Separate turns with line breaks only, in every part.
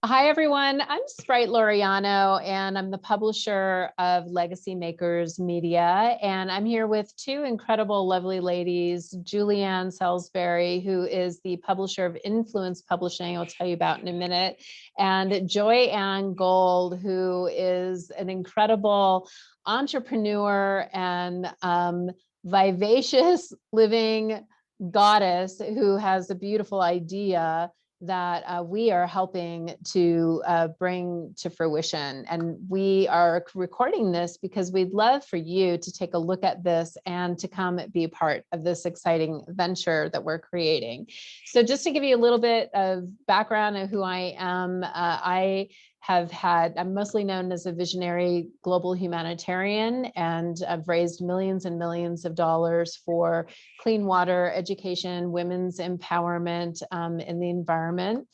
Hi, everyone. I'm Sprite Laureano, and I'm the publisher of Legacy Makers Media. And I'm here with two incredible, lovely ladies, Julianne Salisbury, who is the publisher of Influence Publishing, I'll tell you about in a minute, and Joanne Gold, who is an incredible entrepreneur and vivacious living goddess who has a beautiful idea that we are helping to bring to fruition. And we are recording this because we'd love for you to take a look at this and to come be a part of this exciting venture that we're creating. So just to give you a little bit of background of who I am, I'm mostly known as a visionary global humanitarian, and I've raised millions and millions of dollars for clean water, education, women's empowerment in the environment.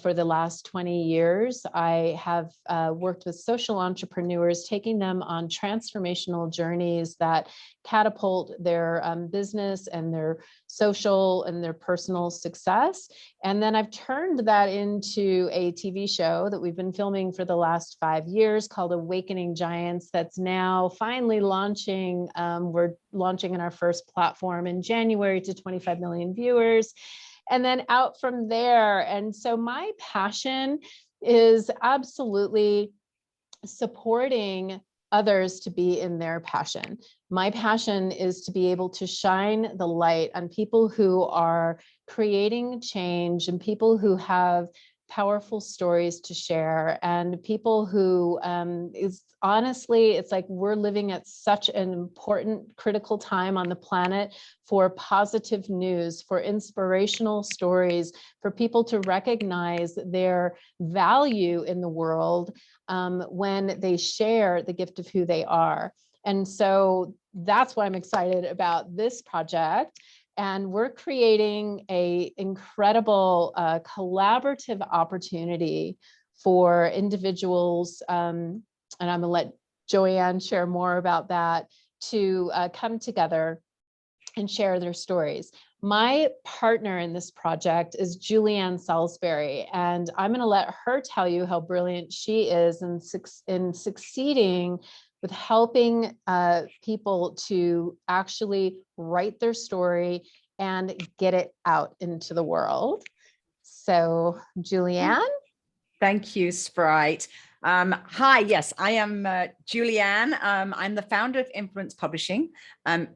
For the last 20 years, I have worked with social entrepreneurs, taking them on transformational journeys that catapult their business and their social and their personal success. And then I've turned that into a TV show that we've been filming for the last 5 years called Awakening Giants, that's now finally launching. We're launching in our first platform in January to 25 million viewers. And then out from there. And so my passion is absolutely supporting others to be in their passion. My passion is to be able to shine the light on people who are creating change and people who have powerful stories to share, and people who it's like we're living at such an important, critical time on the planet for positive news, for inspirational stories, for people to recognize their value in the world when they share the gift of who they are. And so that's why I'm excited about this project. And we're creating an incredible collaborative opportunity for individuals, and I'm gonna let Joanne share more about that, to come together and share their stories. My partner in this project is Julianne Salisbury, and I'm gonna let her tell you how brilliant she is in succeeding with helping people to actually write their story and get it out into the world. So, Julianne?
Thank you, Sprite. Hi, yes, I am Julianne. I'm the founder of Influence Publishing.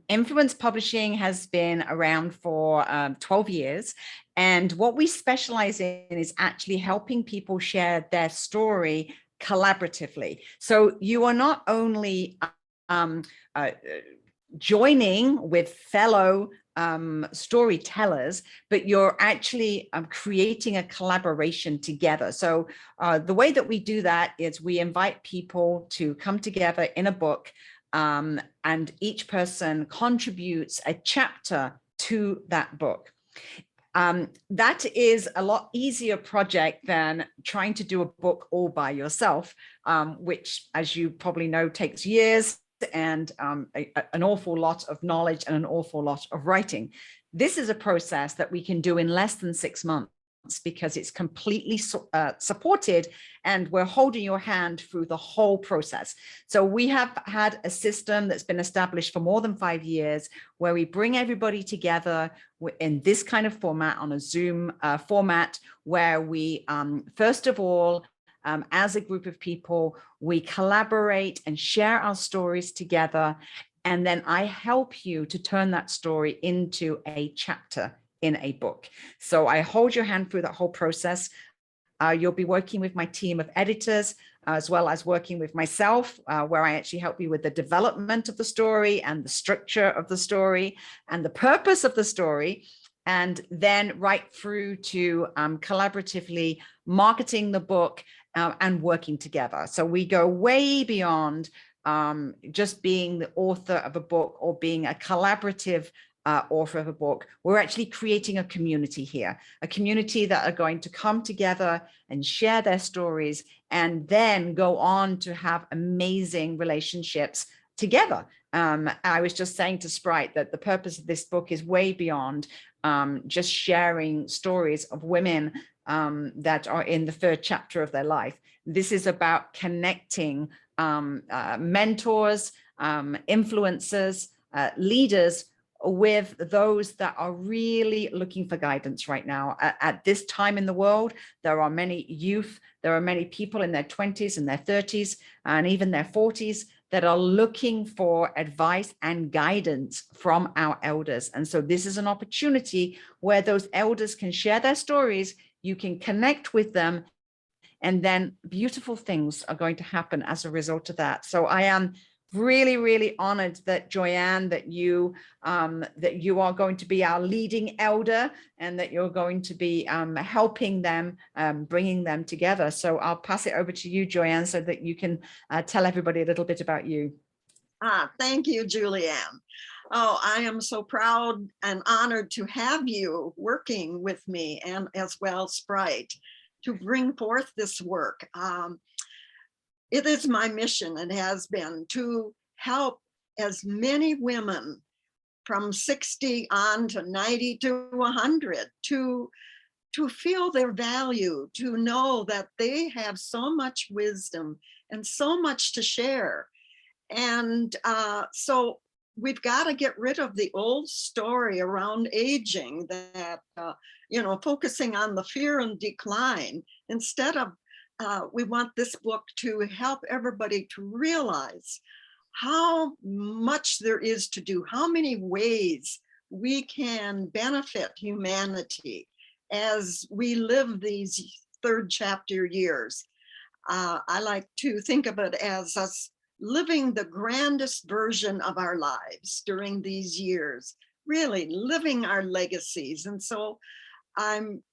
Influence Publishing has been around for 12 years. And what we specialize in is actually helping people share their story collaboratively. So you are not only joining with fellow storytellers, but you're actually creating a collaboration together. So the way that we do that is we invite people to come together in a book, and each person contributes a chapter to that book. That is a lot easier project than trying to do a book all by yourself, which, as you probably know, takes years and an awful lot of knowledge and an awful lot of writing. This is a process that we can do in less than 6 months because it's completely supported, and we're holding your hand through the whole process. So we have had a system that's been established for more than 5 years where we bring everybody together in this kind of format, on a Zoom format, where we first of all, as a group of people, we collaborate and share our stories together. And then I help you to turn that story into a chapter in a book. So I hold your hand through that whole process. You'll be working with my team of editors, as well as working with myself, where I actually help you with the development of the story and the structure of the story and the purpose of the story. And then right through to collaboratively marketing the book and working together. So we go way beyond just being the author of a book or being a collaborative author of a book. We're actually creating a community here, a community that are going to come together and share their stories and then go on to have amazing relationships together I was just saying to Sprite that the purpose of this book is way beyond just sharing stories of women that are in the third chapter of their life. This is about connecting mentors, influencers, leaders with those that are really looking for guidance right now. At this time in the world, there are many youth, there are many people in their 20s and their 30s and even their 40s that are looking for advice and guidance from our elders. And so this is an opportunity where those elders can share their stories, you can connect with them, and then beautiful things are going to happen as a result of that. So I am really, really honored that Joanne, that you are going to be our leading elder and that you're going to be helping them, bringing them together. So I'll pass it over to you, Joanne, so that you can tell everybody a little bit about you.
Thank you, Julianne. Oh, I am so proud and honored to have you working with me, and as well Sprite, to bring forth this work. It is my mission, and has been, to help as many women from 60 on to 90 to 100 to feel their value, to know that they have so much wisdom and so much to share. And so we've got to get rid of the old story around aging, that, focusing on the fear and decline. Instead of, we want this book to help everybody to realize how much there is to do, how many ways we can benefit humanity as we live these third chapter years. I like to think of it as us living the grandest version of our lives during these years, really living our legacies. And so I'm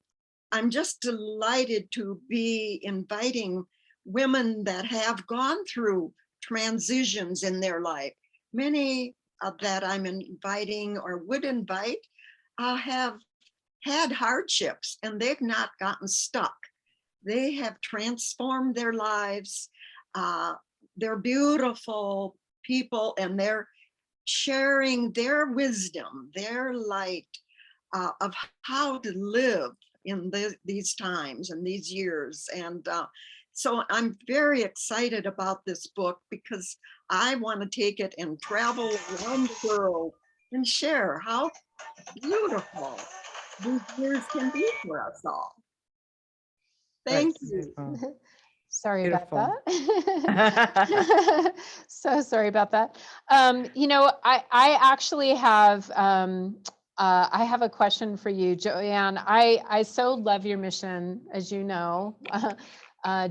just delighted to be inviting women that have gone through transitions in their life. Many of that I'm inviting or would invite have had hardships, and they've not gotten stuck. They have transformed their lives. They're beautiful people, and they're sharing their wisdom, their light of how to live in these times and these years. And so I'm very excited about this book, because I want to take it and travel around the world and share how beautiful these years can be for us all. Thank you.
Sorry
Beautiful.
about that. So sorry about that. I actually have, I have a question for you, Joanne. I so love your mission, as you know,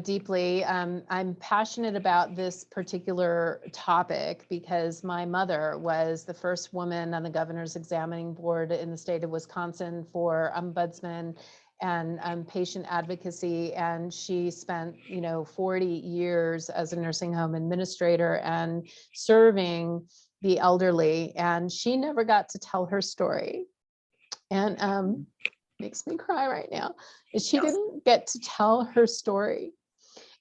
deeply. I'm passionate about this particular topic because my mother was the first woman on the governor's examining board in the state of Wisconsin for ombudsman and patient advocacy. And she spent, 40 years as a nursing home administrator and serving the elderly. And she never got to tell her story. And makes me cry right now, is she didn't get to tell her story.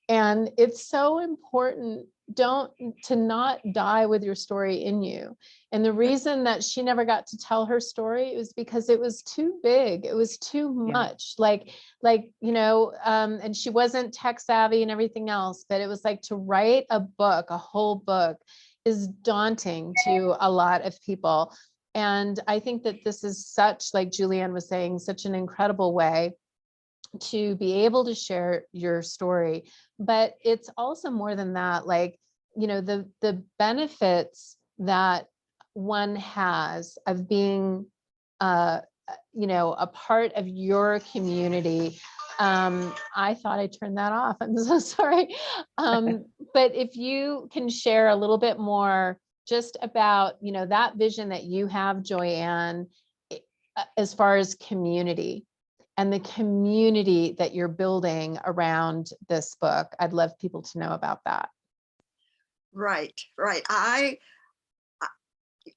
And it's so important to not die with your story in you. And the reason that she never got to tell her story was because it was too big. It was too much, and she wasn't tech savvy and everything else, but it was like, to write a book, a whole book, is daunting to a lot of people. And I think that this is such, like Julianne was saying, such an incredible way to be able to share your story. But it's also more than that, the benefits that one has of being a part of your community. I thought I turned that off. I'm so sorry. But if you can share a little bit more just about, that vision that you have, Joanne, as far as community and the community that you're building around this book. I'd love people to know about that. Right.
I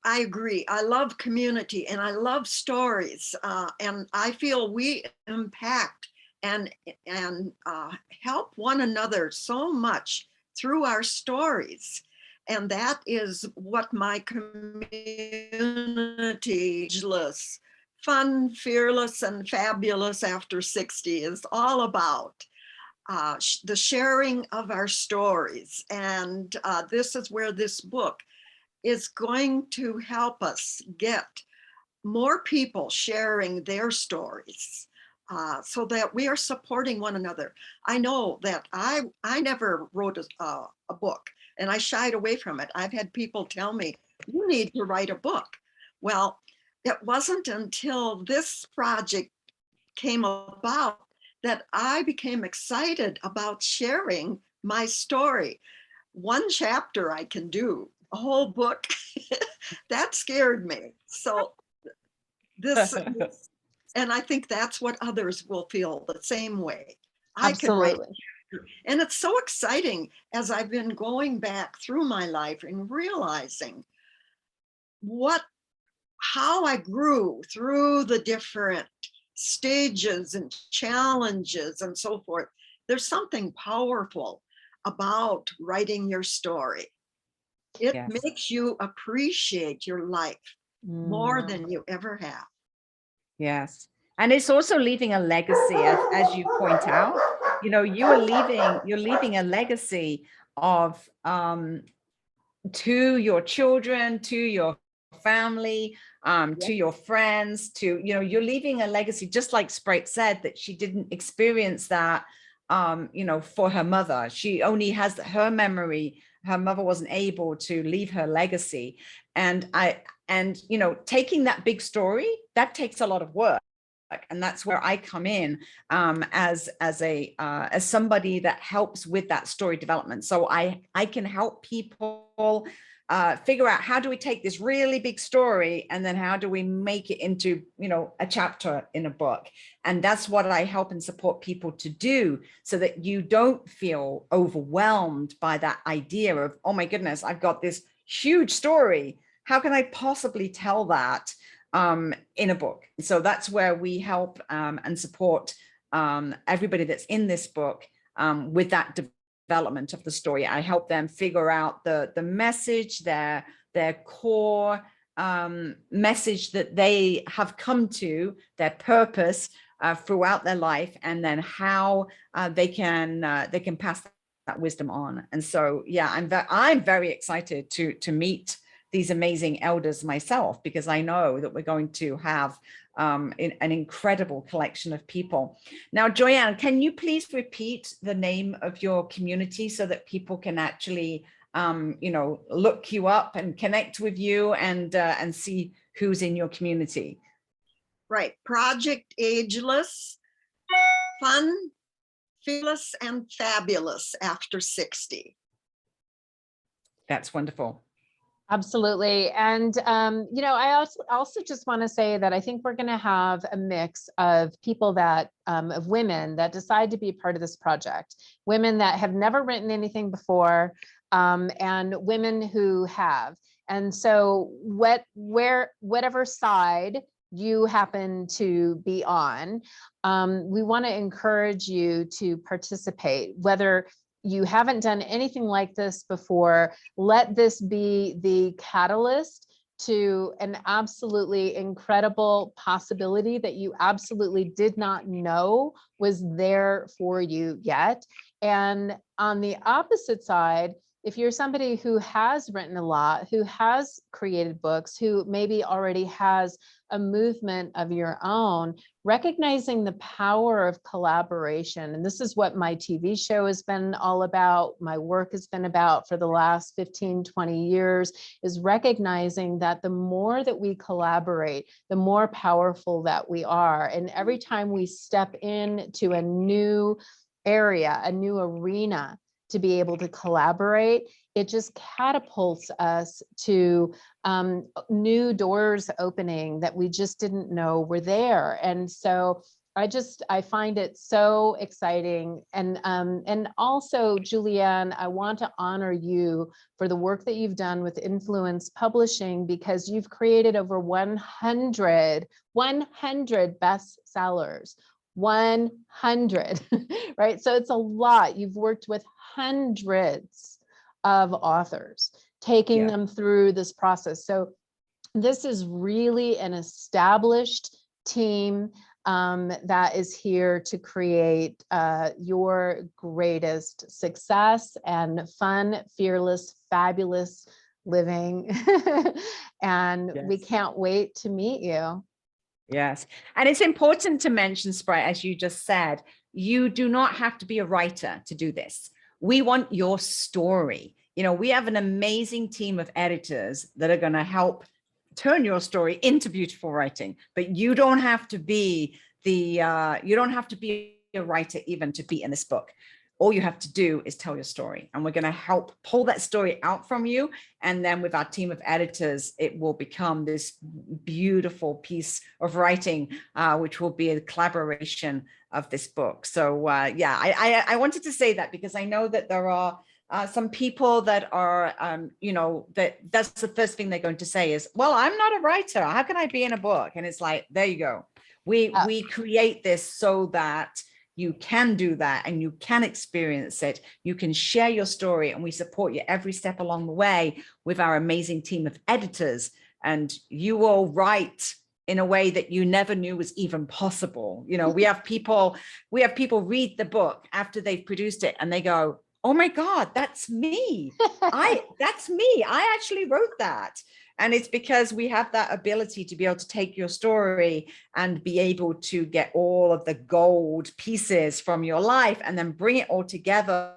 agree. I love community and I love stories. And I feel we impact and help one another so much through our stories. And that is what my community, ageless, fun, fearless, and fabulous after 60 is all about. The sharing of our stories. And this is where this book is going to help us get more people sharing their stories, so that we are supporting one another. I know that I never wrote a book, and I shied away from it. I've had people tell me, you need to write a book. Well, it wasn't until this project came about that I became excited about sharing my story. One chapter I can do, a whole book, that scared me. So this, and I think that's what others will feel the same way. I can write.
Absolutely.
And it's so exciting as I've been going back through my life and realizing how I grew through the different stages and challenges and so forth. There's something powerful about writing your story. It
Yes.
makes you appreciate your life more than you ever have.
Yes. And it's also leaving a legacy, as you point out. You know, you're leaving a legacy of to your children, to your family, to your friends, to, you know, you're leaving a legacy, just like Sprite said, that she didn't experience that, you know, for her mother. She only has her memory. Her mother wasn't able to leave her legacy. And you know, taking that big story, that takes a lot of work. And that's where I come in, as somebody that helps with that story development. So I can help people figure out, how do we take this really big story and then how do we make it into, you know, a chapter in a book. And that's what I help and support people to do, so that you don't feel overwhelmed by that idea of, oh my goodness, I've got this huge story. How can I possibly tell that in a book? So that's where we help and support everybody that's in this book with that development of the story. I help them figure out the message, their core message that they have come to, their purpose throughout their life, and then how they can pass that wisdom on. And so, yeah, I'm very excited to meet these amazing elders myself, because I know that we're going to have an incredible collection of people. Now, Joanne, can you please repeat the name of your community so that people can actually, you know, look you up and connect with you and see who's in your community?
Right. Project Ageless, fun, fearless, and fabulous after 60.
That's wonderful.
Absolutely. And, you know, I also just want to say that I think we're going to have a mix of people that, of women that decide to be part of this project, women that have never written anything before, and women who have. And so whatever side you happen to be on, we want to encourage you to participate, whether you haven't done anything like this before. Let this be the catalyst to an absolutely incredible possibility that you absolutely did not know was there for you yet. And on the opposite side, if you're somebody who has written a lot, who has created books, who maybe already has a movement of your own, recognizing the power of collaboration. And this is what my TV show has been all about, my work has been about for the last 15, 20 years, is recognizing that the more that we collaborate, the more powerful that we are. And every time we step into a new area, a new arena, to be able to collaborate, it just catapults us to new doors opening that we just didn't know were there. And so I find it so exciting. And also, Julianne, I want to honor you for the work that you've done with Influence Publishing, because you've created over 100 bestsellers. 100, right? So it's a lot. You've worked with hundreds of authors, taking
Yeah.
them through this process. So this is really an established team that is here to create your greatest success and fun, fearless, fabulous living. And we
Yes.
can't wait to meet you.
Yes. And it's important to mention, Sprite, as you just said, you do not have to be a writer to do this. We want your story. You know, we have an amazing team of editors that are going to help turn your story into beautiful writing, but you don't have to be you don't have to be a writer even to be in this book. All you have to do is tell your story, and we're going to help pull that story out from you. And then with our team of editors, it will become this beautiful piece of writing, which will be a collaboration of this book. So yeah, I wanted to say that because I know that there are some people that are, you know, that's the first thing they're going to say is, well, I'm not a writer. How can I be in a book? And it's like, there you go. We create this so that you can do that and you can experience it. You can share your story, and we support you every step along the way with our amazing team of editors. And you will write in a way that you never knew was even possible. You know, we have people read the book after they've produced it and they go, oh my God, that's me. That's me. I actually wrote that. And it's because we have that ability to be able to take your story and be able to get all of the gold pieces from your life and then bring it all together.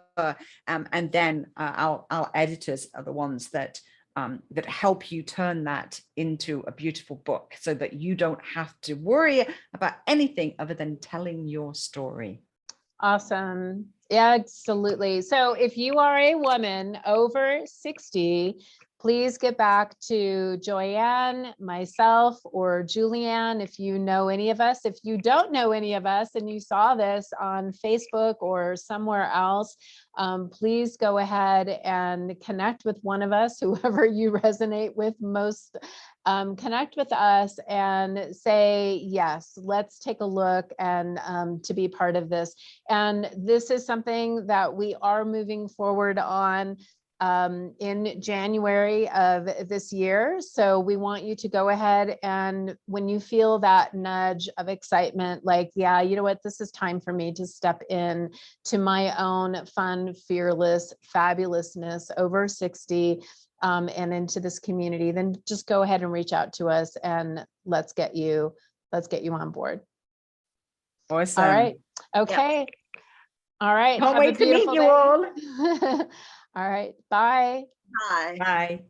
And then our editors are the ones that help you turn that into a beautiful book so that you don't have to worry about anything other than telling your story.
Awesome. Yeah, absolutely. So if you are a woman over 60, please get back to Joanne, myself, or Julianne if you know any of us. If you don't know any of us and you saw this on Facebook or somewhere else, please go ahead and connect with one of us, whoever you resonate with most. Connect with us and say, yes, let's take a look and to be part of this. And this is something that we are moving forward on in January of this year. So we want you to go ahead, and when you feel that nudge of excitement, like, yeah, you know what, this is time for me to step in to my own fun, fearless, fabulousness over 60, and into this community, then just go ahead and reach out to us and let's get you on board.
Awesome.
All right. Okay. Yep. All right.
Can't wait to meet you all.
All right. Bye.
Bye.
Bye.